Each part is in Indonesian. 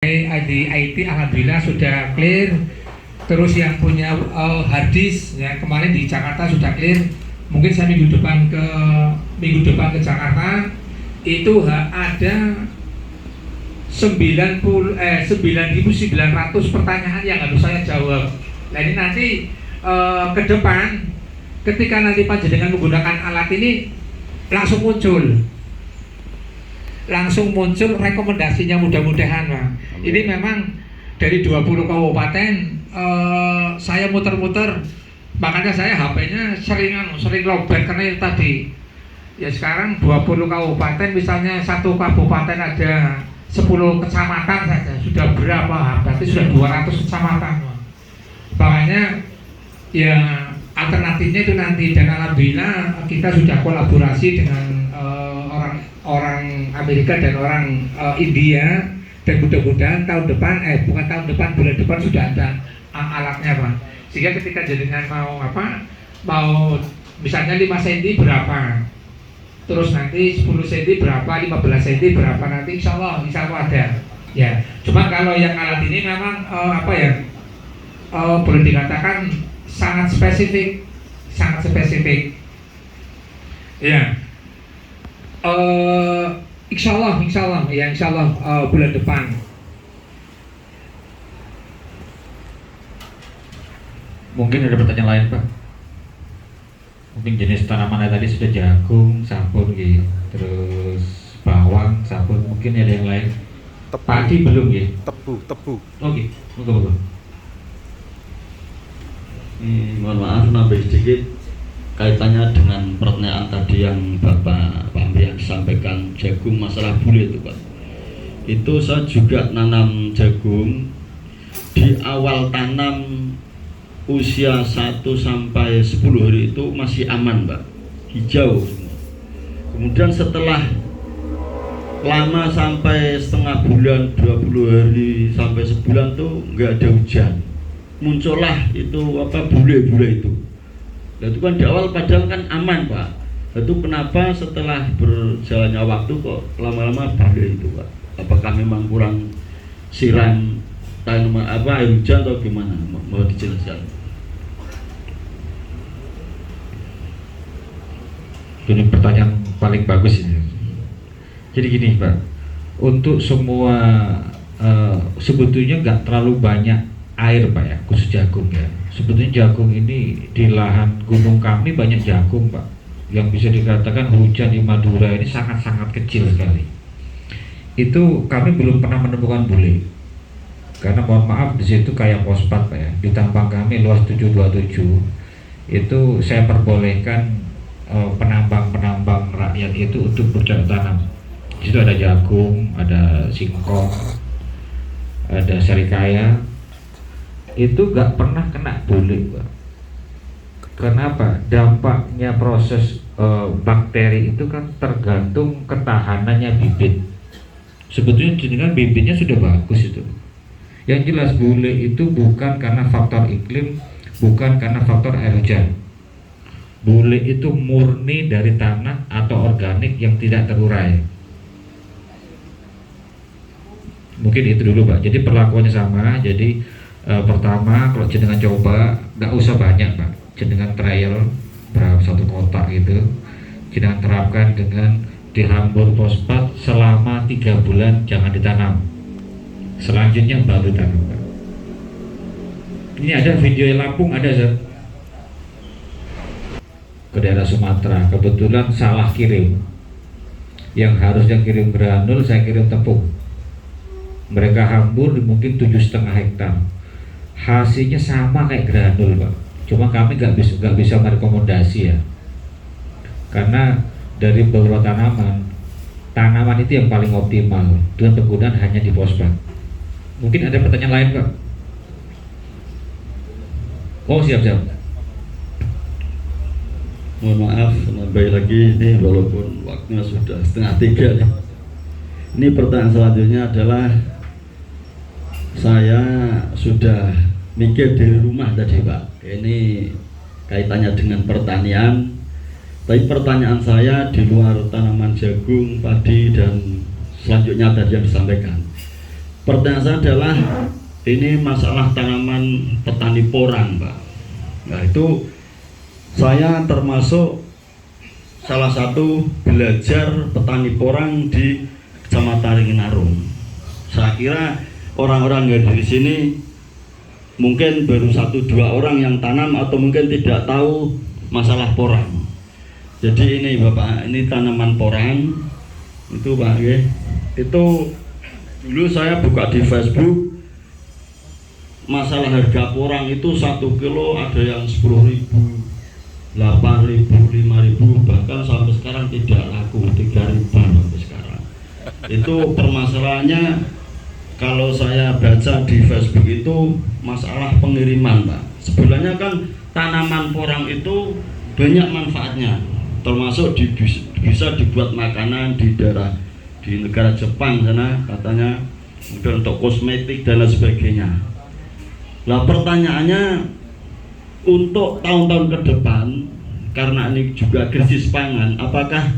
Di IT alhamdulillah sudah clear. Terus yang punya hard disk ya kemarin di Jakarta sudah clear. Mungkin saya minggu depan ke Jakarta itu ada 9.900 pertanyaan yang harus saya jawab. Nah ini nanti ke depan ketika nanti panjenengan menggunakan alat ini langsung muncul rekomendasinya, mudah-mudahan Pak. Ini memang dari 20 kabupaten saya muter-muter, makanya saya HP-nya sering lowbat karena itu tadi. Ya sekarang 20 kabupaten, misalnya satu kabupaten ada 10 kecamatan saja, sudah berapa? Berarti sudah 200 kecamatan. Makanya ya alternatifnya itu nanti, dan alhamdulillah kita sudah kolaborasi dengan orang Amerika dan orang India, dan mudah-mudahan bulan depan sudah ada alatnya Pak. Sehingga ketika jenengan mau misalnya 5 cm berapa, terus nanti 10 cm berapa, 15 cm berapa, nanti insya Allah ada ya. Cuma kalau yang alat ini memang boleh dikatakan sangat spesifik ya. Insya Allah bulan depan. Mungkin ada pertanyaan lain Pak. Mungkin jenis tanaman tadi sudah jagung, sabun gitu, terus bawang, sabun. Mungkin ada yang lain. Padi belum ya? Tebu. Oke, moga-moga. Mohon maaf nambah sedikit kaitannya dengan pertanyaan tadi yang Bapak Amrian sampaikan jagung, masalah bule itu Pak. Itu saya juga nanam jagung di awal tanam usia 1 sampai 10 hari itu masih aman Pak, hijau semua. Kemudian setelah lama sampai setengah bulan, 20 hari sampai sebulan tuh nggak ada hujan, muncullah itu bule-bule itu. Nah, itu kan di awal padahal kan aman Pak. Itu kenapa setelah berjalannya waktu kok lama-lama bule itu Pak? Apakah memang kurang siram tanaman air hujan atau gimana? Mau dijelaskan? Ini pertanyaan paling bagus ini. Jadi gini Pak, untuk semua sebetulnya nggak terlalu banyak air Pak ya, khusus jagung ya. Sebetulnya jagung ini di lahan gunung kami banyak jagung Pak, yang bisa dikatakan hujan di Madura ini sangat-sangat kecil sekali. Itu kami belum pernah menemukan bule, karena mohon maaf di situ kayak fosfat Pak ya. Di tambang kami luas 727 itu saya perbolehkan penambang rakyat itu untuk bercocok tanam. Di situ ada jagung, ada singkong, ada serikaya. Itu gak pernah kena bule Pak. Kenapa? Dampaknya proses bakteri itu kan tergantung ketahanannya bibit. Sebetulnya jenengan bibitnya sudah bagus itu. Yang jelas bule itu bukan karena faktor iklim, bukan karena faktor air hujan. Bule itu murni dari tanah atau organik yang tidak terurai. Mungkin itu dulu Pak. Jadi perlakuannya sama. Jadi pertama kalau jenengan coba nggak usah banyak Pak, jenengan trial berapa satu kotak gitu, jenengan terapkan dengan dihambur fosfat selama 3 bulan, jangan ditanam, selanjutnya baru tanam Pak. Ini ada video Lampung, ada ke daerah Sumatera, kebetulan salah kirim, yang harusnya kirim granul saya kirim tepung, mereka hambur mungkin 7,5 hektar. Hasilnya sama kayak granul Pak, cuma kami nggak bisa merekomendasi ya, karena dari beberapa tanaman itu yang paling optimal dengan penggunaan hanya di fosfat. Mungkin ada pertanyaan lain Pak? Oh siap. Mohon maaf nambah lagi ini walaupun waktunya sudah 2:30 nih. Ini pertanyaan selanjutnya adalah, saya sudah mikir dari rumah tadi Pak, ini kaitannya dengan pertanian, tapi pertanyaan saya di luar tanaman jagung, padi dan selanjutnya tadi yang disampaikan, pertanyaan saya adalah ini masalah tanaman petani porang, Pak. Nah, itu saya termasuk salah satu belajar petani porang di Kecamatan Ringinarum. Saya kira orang-orang yang dari sini mungkin baru 1-2 orang yang tanam atau mungkin tidak tahu masalah porang. Jadi ini Bapak, ini tanaman porang itu Pak ya. Itu dulu saya buka di Facebook, masalah harga porang itu 1 kilo ada yang 10.000, 8.000, 5.000, bahkan sampai sekarang tidak laku 3.000 sampai sekarang. Itu permasalahannya kalau saya baca di Facebook itu masalah pengiriman, Pak. Sebenarnya kan tanaman porang itu banyak manfaatnya, termasuk bisa dibuat makanan di daerah di negara Jepang sana katanya mungkin untuk kosmetik dan lain sebagainya. Nah pertanyaannya untuk tahun-tahun ke depan karena ini juga krisis pangan, apakah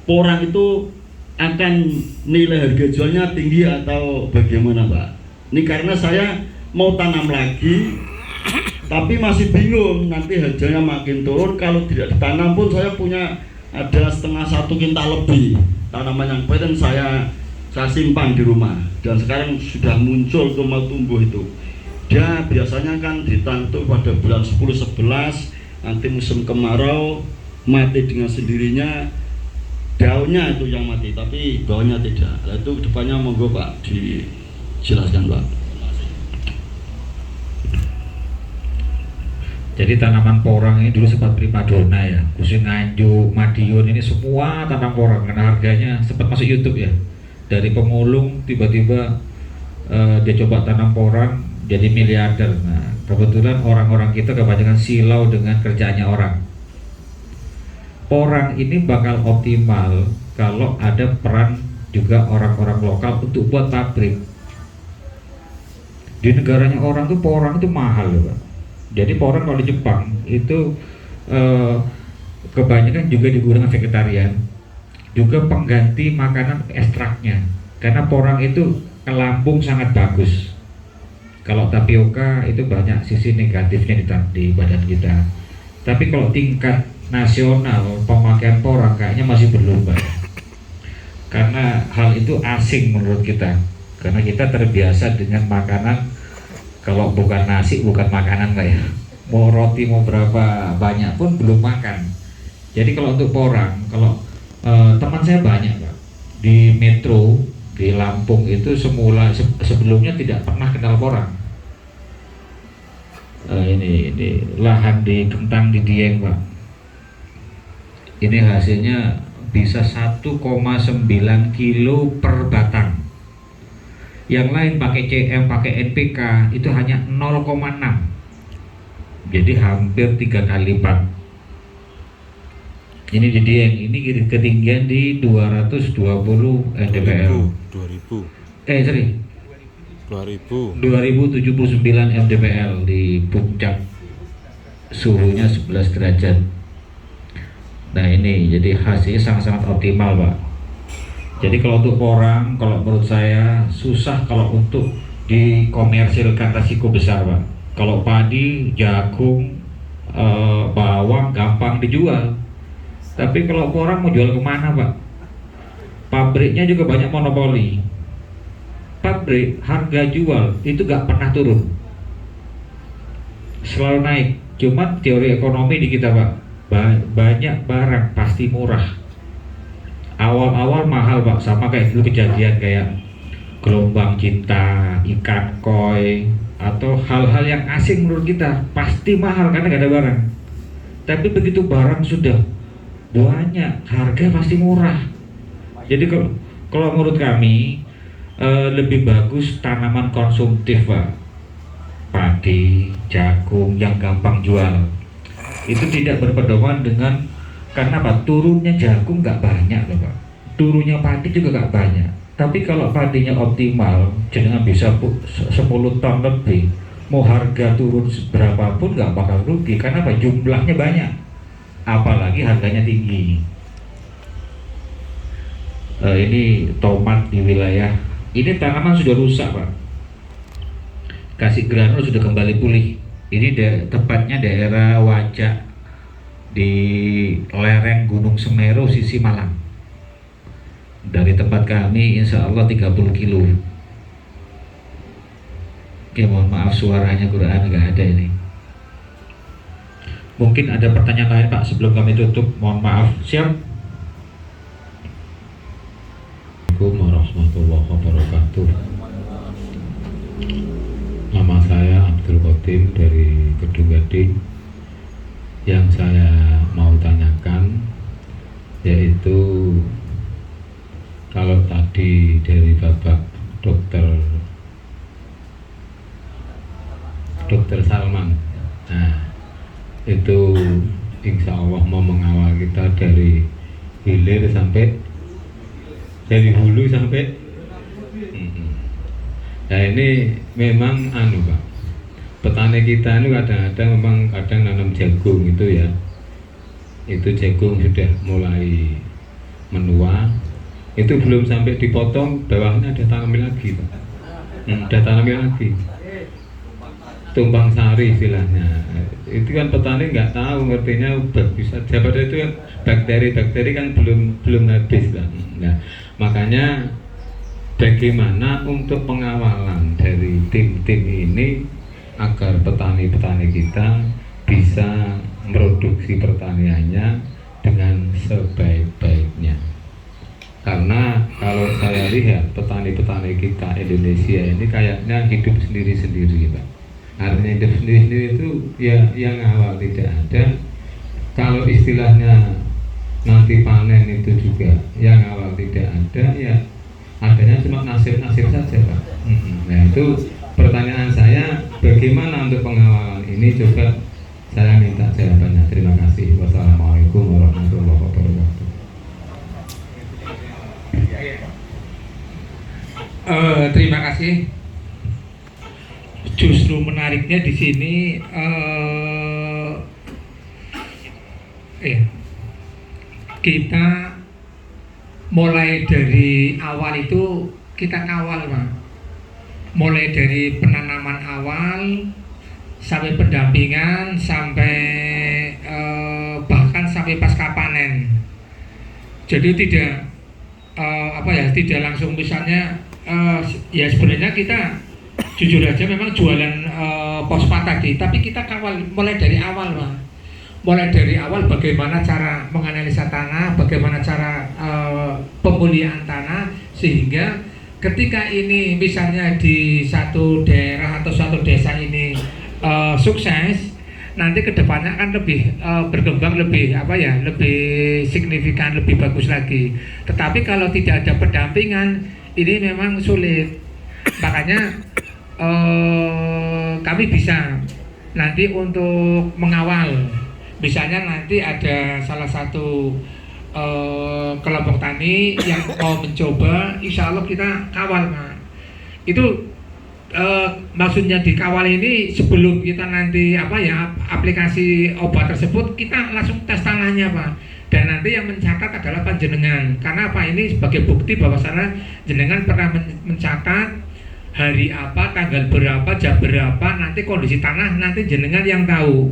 porang itu akan nilai harga jualnya tinggi atau bagaimana Pak? Ini karena saya mau tanam lagi tapi masih bingung nanti harganya makin turun. Kalau tidak ditanam pun saya punya ada 1,5 kintal lebih tanaman yang paten saya simpan di rumah dan sekarang sudah muncul mau tumbuh itu. Dia biasanya kan ditanam pada bulan 10-11 nanti musim kemarau mati dengan sendirinya, daunnya itu yang mati tapi bawahnya tidak. Nah, itu depannya monggo Pak dijelaskan Pak. Jadi tanaman porang ini dulu sempat primadona ya, khusus Nganjuk, Madiun ini semua tanam porang karena harganya sempat masuk YouTube ya. Dari pemulung tiba-tiba dia coba tanam porang jadi miliarder. Nah kebetulan orang-orang kita kebanyakan silau dengan kerjaannya orang. Porang ini bakal optimal kalau ada peran juga orang-orang lokal untuk buat pabrik. Di negaranya orang tuh porang itu mahal loh Pak. Jadi porang kalau di Jepang itu kebanyakan juga digunakan vegetarian, juga pengganti makanan ekstraknya. Karena porang itu ke lambung sangat bagus. Kalau tapioka itu banyak sisi negatifnya di badan kita. Tapi kalau tingkat nasional pemakaian porang kayaknya masih belum Pak. Karena hal itu asing menurut kita. Karena kita terbiasa dengan makanan, kalau bukan nasi bukan makanan lah ya. Mau roti mau berapa banyak pun belum makan. Jadi kalau untuk porang, kalau teman saya banyak Pak di Metro di Lampung itu sebelumnya tidak pernah kenal porang. Ini lahan di Kentang di Dieng Pak. Ini hasilnya bisa 1,9 kilo per batang. Yang lain pakai CM, pakai NPK itu hanya 0,6. Jadi hampir 3 kali lipat. Ini di Dieng, ini ketinggian di 220 mdpl. 2079 mdpl di puncak, suhunya 11 derajat. Nah ini jadi hasilnya sangat-sangat optimal Pak. Jadi kalau untuk porang, kalau menurut saya susah kalau untuk dikomersilkan, resiko besar Pak. Kalau padi, jagung, bawang gampang dijual. Tapi kalau porang mau jual kemana Pak? Pabriknya juga banyak monopoli. Pabrik harga jual itu gak pernah turun, selalu naik. Cuman teori ekonomi di kita Pak, banyak barang pasti murah. Awal-awal mahal Pak, sama kayak dulu kejadian kayak gelombang cinta, ikan koi, atau hal-hal yang asing menurut kita pasti mahal karena gak ada barang. Tapi begitu barang sudah banyak, harga pasti murah. Jadi kalau menurut kami lebih bagus tanaman konsumtif Pak, padi, jagung yang gampang jual. Itu tidak berpedoman dengan, karena Pak turunnya jagung nggak banyak loh Pak, turunnya padi juga nggak banyak. Tapi kalau padinya optimal, jangan bisa 10 ton lebih, mau harga turun berapapun nggak bakal rugi. Karena Pak jumlahnya banyak, apalagi harganya tinggi. Ini tomat di wilayah ini tanaman sudah rusak Pak. kasih granul sudah kembali pulih. Ini tepatnya daerah Wajak di lereng Gunung Semeru sisi Malang. Dari tempat kami insya Allah 30 kilo. Oke, mohon maaf suaranya Quran nggak ada ini. Mungkin ada pertanyaan lain Pak sebelum kami tutup. Mohon maaf. Siap. Assalamualaikum warahmatullahi wabarakatuh. Nama saya Abdul Qadim dari Kedung Gading. Yang saya mau tanyakan yaitu kalau tadi dari Bapak Dokter Salman, nah itu insya Allah mau mengawal kita dari hilir sampai dari hulu sampai nah ini memang Pak, petani kita ini kadang-kadang memang kadang nanam jagung itu ya, itu jagung sudah mulai menua, itu belum sampai dipotong bawahnya ada tanamin lagi Pak, ada tanamin lagi, tumpang sari istilahnya. Itu kan petani nggak tahu ngertinya bagus saja, padahal itu kan bakteri kan belum habis kan. Nah makanya bagaimana untuk pengawalan dari tim-tim ini agar petani-petani kita bisa produksi pertaniannya dengan sebaik-baiknya. Karena kalau saya lihat petani-petani kita Indonesia ini kayaknya hidup sendiri-sendiri Pak. Artinya hidup sendiri-sendiri itu ya yang awal tidak ada. Kalau istilahnya nanti panen itu juga yang awal tidak ada, ya adanya cuma nasib-nasib saja Pak. Nah itu pertanyaan saya, bagaimana untuk pengawalan ini, coba saya minta jawabannya. Terima kasih. Wassalamualaikum warahmatullahi wabarakatuh. Terima kasih. Justru menariknya di sini kita mulai dari awal itu kita kawal Pak. Mulai dari penanaman awal sampai pendampingan sampai bahkan sampai pasca panen. Jadi tidak tidak langsung misalnya ya sebenarnya kita jujur aja memang jualan fosfat tadi, tapi kita kawal mulai dari awal Pak. Mulai dari awal bagaimana cara menganalisa tanah, bagaimana cara pemulihan tanah, sehingga ketika ini misalnya di satu daerah atau satu desa ini sukses, nanti kedepannya akan lebih berkembang lebih lebih signifikan, lebih bagus lagi. Tetapi kalau tidak ada pendampingan ini memang sulit. Makanya kami bisa nanti untuk mengawal. Misalnya nanti ada salah satu kelompok tani yang mau mencoba, insya Allah kita kawal Pak. Itu maksudnya dikawal ini sebelum kita nanti aplikasi obat tersebut, kita langsung tes tanahnya Pak. Dan nanti yang mencatat adalah panjenengan. Karena apa, ini sebagai bukti bahwasanya jenengan pernah mencatat hari apa, tanggal berapa, jam berapa, nanti kondisi tanah nanti jenengan yang tahu.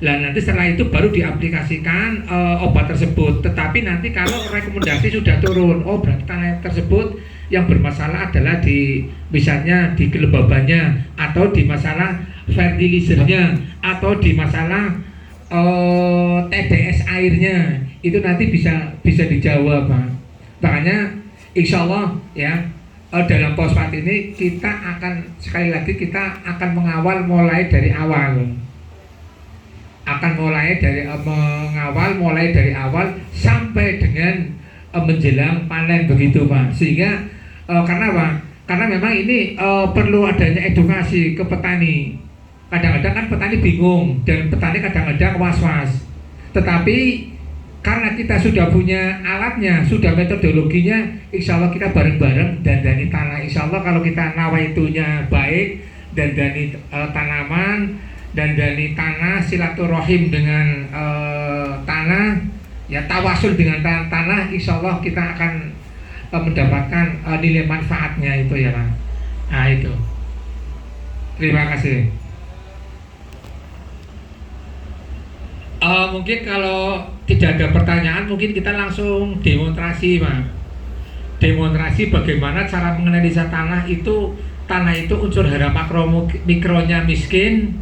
Lah nanti setelah itu baru diaplikasikan obat tersebut. Tetapi nanti kalau rekomendasi sudah turun, oh berarti tanah tersebut yang bermasalah adalah di misalnya di kelembabannya, atau di masalah fertilizernya, atau di masalah TDS airnya. Itu nanti bisa dijawab Pak. Makanya insya Allah ya dalam fosfat ini kita akan sekali lagi kita akan mengawal mulai dari awal. Mengawal mulai dari awal sampai dengan menjelang panen begitu Pak. Sehingga karena apa? Karena memang ini perlu adanya edukasi ke petani. Kadang-kadang kan petani bingung dan petani kadang-kadang was-was. Tetapi karena kita sudah punya alatnya, sudah metodologinya, insya Allah kita bareng-bareng dandani tanah. Insya Allah kalau kita nawaitunya baik, dandani tanaman, dandani tanah, silaturahim dengan tanah, ya tawasul dengan tanah, insya Allah kita akan mendapatkan nilai manfaatnya itu ya Pak. Nah itu. Terima kasih. Mungkin kalau tidak ada pertanyaan, mungkin kita langsung demonstrasi, Pak. Demonstrasi bagaimana cara menganalisa tanah itu unsur hara makro mikronya miskin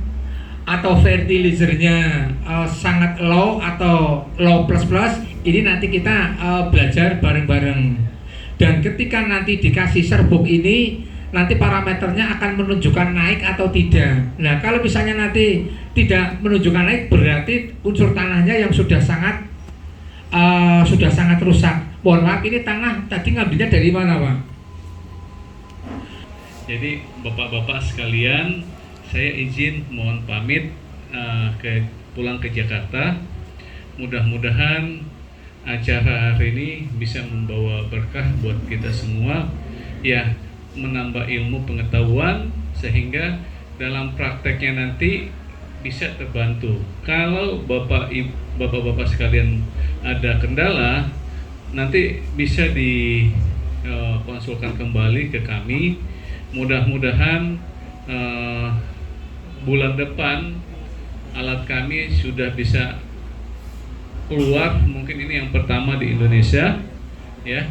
atau fertilizernya sangat low atau low plus plus. Ini nanti kita belajar bareng-bareng. Dan ketika nanti dikasih serbuk ini, nanti parameternya akan menunjukkan naik atau tidak. Nah, kalau misalnya nanti tidak menunjukkan naik, berarti unsur tanahnya yang sudah sangat rusak. Mohon maaf, ini tanah tadi ngambilnya dari mana, Pak? Jadi bapak-bapak sekalian, saya izin mohon pamit pulang ke Jakarta. Mudah-mudahan acara hari ini bisa membawa berkah buat kita semua, ya, menambah ilmu pengetahuan sehingga dalam prakteknya nanti bisa terbantu. Kalau bapak-bapak sekalian ada kendala, nanti bisa dikonsulkan kembali ke kami. Mudah-mudahan bulan depan alat kami sudah bisa keluar, mungkin ini yang pertama di Indonesia, ya,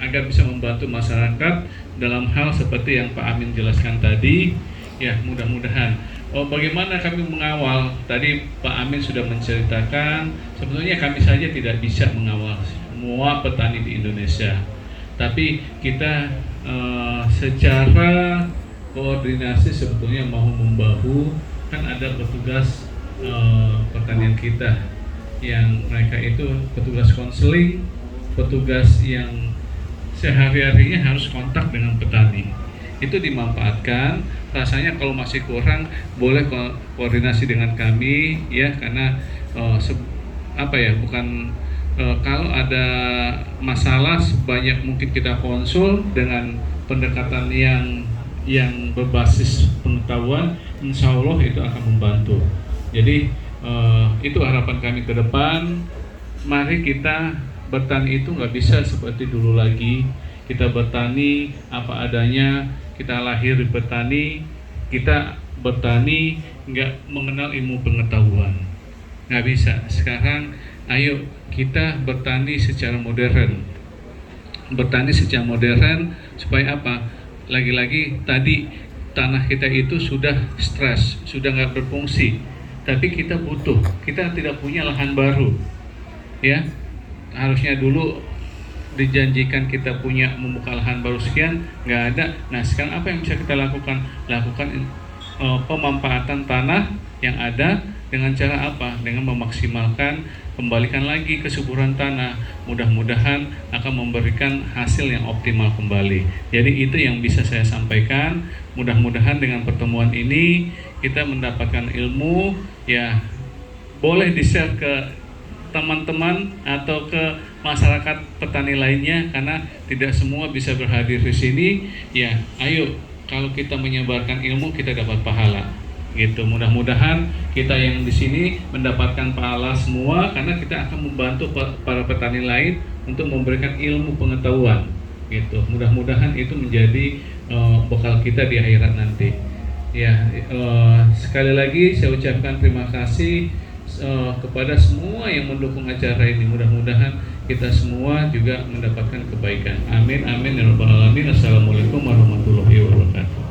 agar bisa membantu masyarakat dalam hal seperti yang Pak Amin jelaskan tadi, ya, mudah-mudahan. Bagaimana kami mengawal? Tadi Pak Amin sudah menceritakan, sebetulnya kami saja tidak bisa mengawal semua petani di Indonesia, tapi kita secara koordinasi sebetulnya mau membahu. Kan ada petugas pertanian kita yang mereka itu petugas konseling, petugas yang sehari-harinya harus kontak dengan petani. Itu dimanfaatkan. Rasanya kalau masih kurang boleh koordinasi dengan kami, ya, karena kalau ada masalah sebanyak mungkin kita konsul dengan pendekatan yang berbasis pengetahuan, insya Allah itu akan membantu. Jadi itu harapan kami ke depan. Mari kita bertani itu nggak bisa seperti dulu lagi. Kita bertani apa adanya, kita lahir di bertani, kita bertani nggak mengenal ilmu pengetahuan, nggak bisa. Sekarang ayo kita bertani secara modern. Bertani secara modern supaya apa? Lagi-lagi tadi tanah kita itu sudah stres, sudah nggak berfungsi. Tapi kita butuh, kita tidak punya lahan baru, ya. Harusnya dulu dijanjikan kita punya membuka lahan baru sekian, nggak ada. Nah, sekarang apa yang bisa kita lakukan? Lakukan pemanfaatan tanah yang ada dengan cara apa? Dengan memaksimalkan, kembalikan lagi kesuburan tanah. Mudah-mudahan akan memberikan hasil yang optimal kembali. Jadi itu yang bisa saya sampaikan. Mudah-mudahan dengan pertemuan ini kita mendapatkan ilmu, ya, boleh di-share ke teman-teman atau ke masyarakat petani lainnya, karena tidak semua bisa berhadir di sini. Ya, ayo, kalau kita menyebarkan ilmu kita dapat pahala, gitu. Mudah-mudahan kita yang di sini mendapatkan pahala semua, karena kita akan membantu para petani lain untuk memberikan ilmu pengetahuan, gitu. Mudah-mudahan itu menjadi bekal kita di akhirat nanti. Ya, sekali lagi saya ucapkan terima kasih kepada semua yang mendukung acara ini. Mudah-mudahan kita semua juga mendapatkan kebaikan. Amin, amin ya rabbal alamin. Assalamualaikum warahmatullahi wabarakatuh.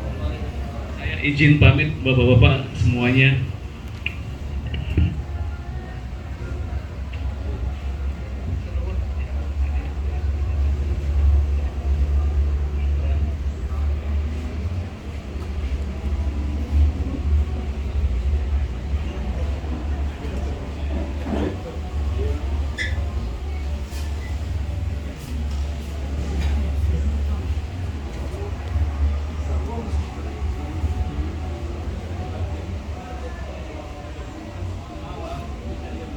Saya izin pamit bapak-bapak semuanya.